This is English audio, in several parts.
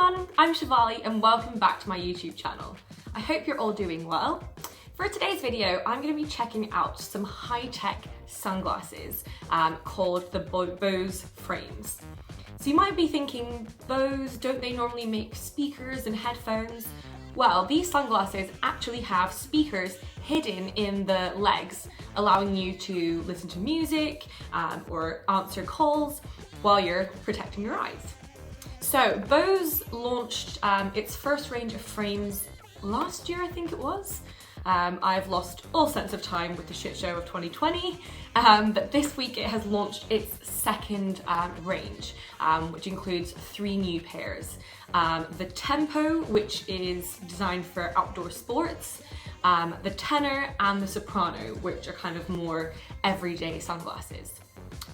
everyone, I'm Shivali and welcome back to my YouTube channel. I hope you're all doing well. For today's video, I'm going to be checking out some high-tech sunglasses called the Bose Frames. So you might be thinking, Bose, don't they normally make speakers and headphones? Well, these sunglasses actually have speakers hidden in the legs, allowing you to listen to music or answer calls while you're protecting your eyes. So Bose launched its first range of frames last year, I think it was. I've lost all sense of time with the shit show of 2020, but this week it has launched its second range, which includes 3 new pairs. The Tempo, which is designed for outdoor sports, the Tenor and the Soprano, which are kind of more everyday sunglasses.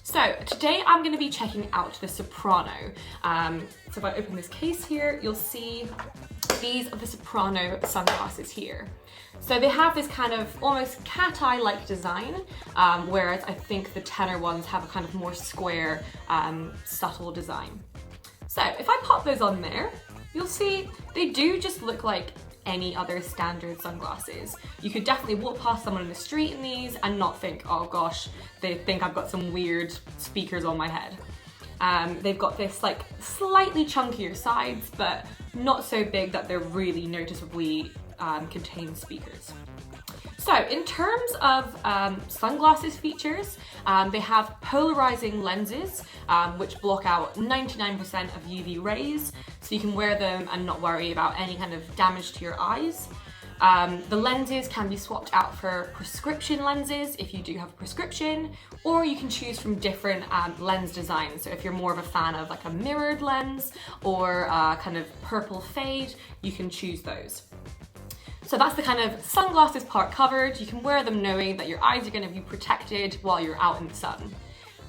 So today I'm going to be checking out the Soprano. So if I open this case here, you'll see these are the Soprano sunglasses here. So they have this kind of almost cat eye-like design, whereas I think the Tenor ones have a kind of more square, subtle design. So if I pop those on there, you'll see they do just look like any other standard sunglasses. You could definitely walk past someone in the street in these and not think, oh gosh, they think I've got some weird speakers on my head. They've got this like slightly chunkier sides, but not so big that they're really noticeably contain speakers. So in terms of sunglasses features, they have polarizing lenses which block out 99% of UV rays, so you can wear them and not worry about any kind of damage to your eyes. The lenses can be swapped out for prescription lenses if you do have a prescription, or you can choose from different lens designs. So if you're more of a fan of like a mirrored lens or kind of purple fade, you can choose those. So that's the kind of sunglasses part covered. You can wear them knowing that your eyes are going to be protected while you're out in the sun.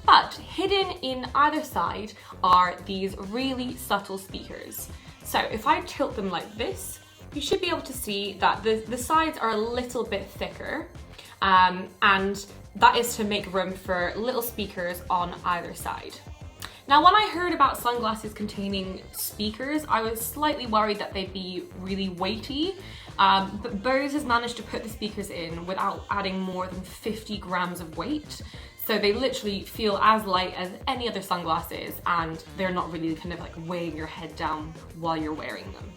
But hidden in either side are these really subtle speakers. So if I tilt them like this, you should be able to see that the sides are a little bit thicker, and that is to make room for little speakers on either side. Now, when I heard about sunglasses containing speakers, I was slightly worried that they'd be really weighty, but Bose has managed to put the speakers in without adding more than 50 grams of weight. So they literally feel as light as any other sunglasses, and they're not really kind of like weighing your head down while you're wearing them.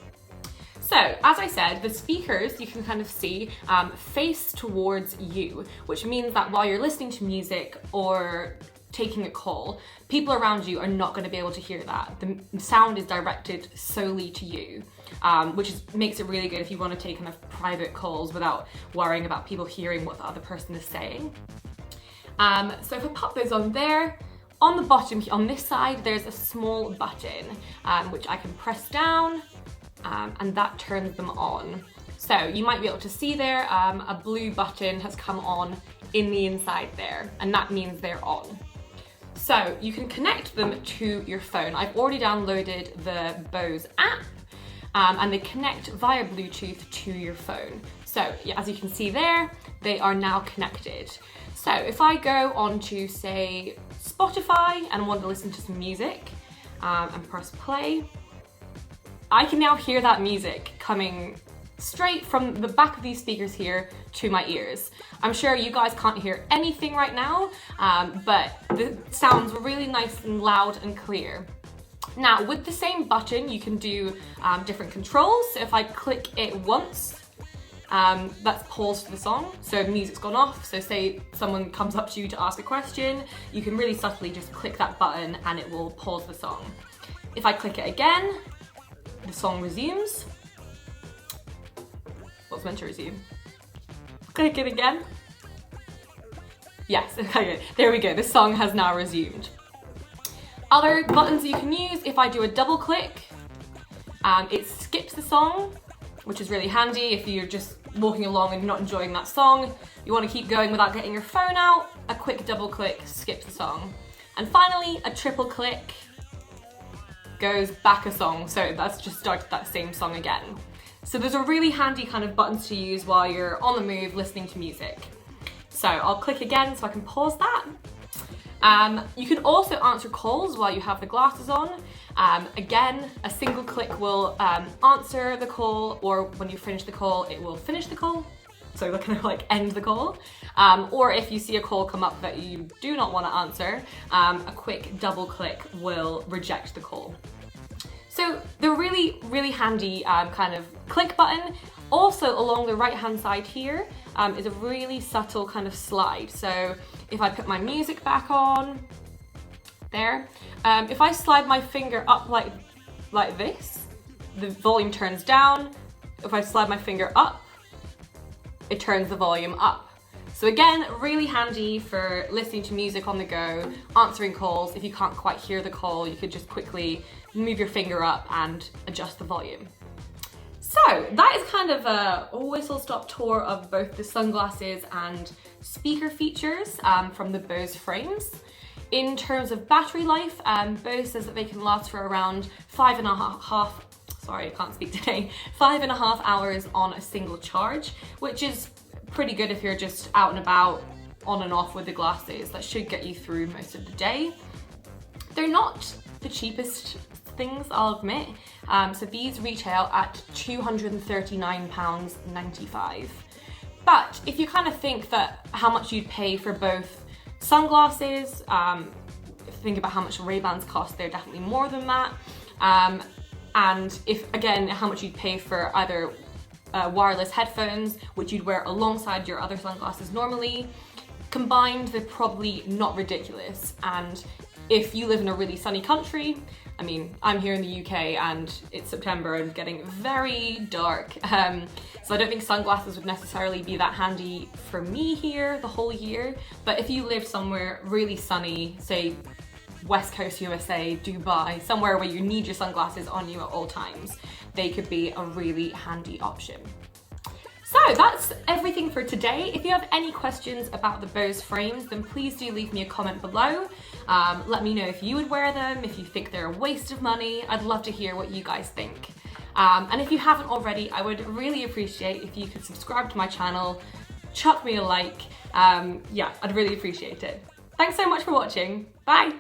So, as I said, the speakers, you can kind of see, face towards you, which means that while you're listening to music or taking a call, people around you are not going to be able to hear that. The sound is directed solely to you, which makes it really good if you want to take kind of private calls without worrying about people hearing what the other person is saying. So if I pop those on there, on the bottom, on this side, there's a small button, which I can press down, and that turns them on. So you might be able to see there, a blue button has come on in the inside there, and that means they're on. So you can connect them to your phone. I've already downloaded the Bose app, and they connect via Bluetooth to your phone. So yeah, as you can see there, they are now connected. So if I go onto, say, Spotify and want to listen to some music, and press play, I can now hear that music coming straight from the back of these speakers here to my ears. I'm sure you guys can't hear anything right now, but it sounds really nice and loud and clear. Now, with the same button, you can do different controls. So if I click it once, that's pause for the song. So music's gone off. So say someone comes up to you to ask a question, you can really subtly just click that button and it will pause the song. If I click it again, the song resumes. What's meant to resume? Click it again. Yes, okay, there we go. The song has now resumed. Other buttons you can use, if I do a double click, it skips the song, which is really handy if you're just walking along and you're not enjoying that song. You want to keep going without getting your phone out, a quick double click skips the song. And finally, a triple click goes back a song, so that's just started that same song again. So those are really handy kind of buttons to use while you're on the move listening to music. So I'll click again so I can pause that. You can also answer calls while you have the glasses on. Again, a single click will answer the call, or when you finish the call, it will finish the call. So they'll kind of like end the call. Or if you see a call come up that you do not want to answer, a quick double click will reject the call. So the really, really handy kind of click button. Also along the right hand side here is a really subtle kind of slide. So if I put my music back on, there, if I slide my finger up like this, the volume turns down. If I slide my finger up, it turns the volume up. So again, really handy for listening to music on the go, answering calls. If you can't quite hear the call, you could just quickly move your finger up and adjust the volume. So that is kind of a whistle-stop tour of both the sunglasses and speaker features from the Bose Frames. In terms of battery life, Bose says that they can last for around 5.5 hours on a single charge, which is pretty good if you're just out and about, on and off with the glasses. That should get you through most of the day. They're not the cheapest things, I'll admit. So these retail at £239.95. But if you kind of think that how much you'd pay for both sunglasses, think about how much Ray-Bans cost, they're definitely more than that. And if, again, how much you'd pay for either wireless headphones, which you'd wear alongside your other sunglasses normally, combined, they're probably not ridiculous. And if you live in a really sunny country, I mean, I'm here in the UK and it's September and getting very dark. So I don't think sunglasses would necessarily be that handy for me here the whole year. But if you live somewhere really sunny, say West Coast USA, Dubai, somewhere where you need your sunglasses on you at all times, they could be a really handy option. So that's everything for today. If you have any questions about the Bose Frames, then please do leave me a comment below. Let me know if you would wear them, if you think they're a waste of money. I'd love to hear what you guys think. And if you haven't already, I would really appreciate if you could subscribe to my channel, chuck me a like. Yeah, I'd really appreciate it. Thanks so much for watching. Bye.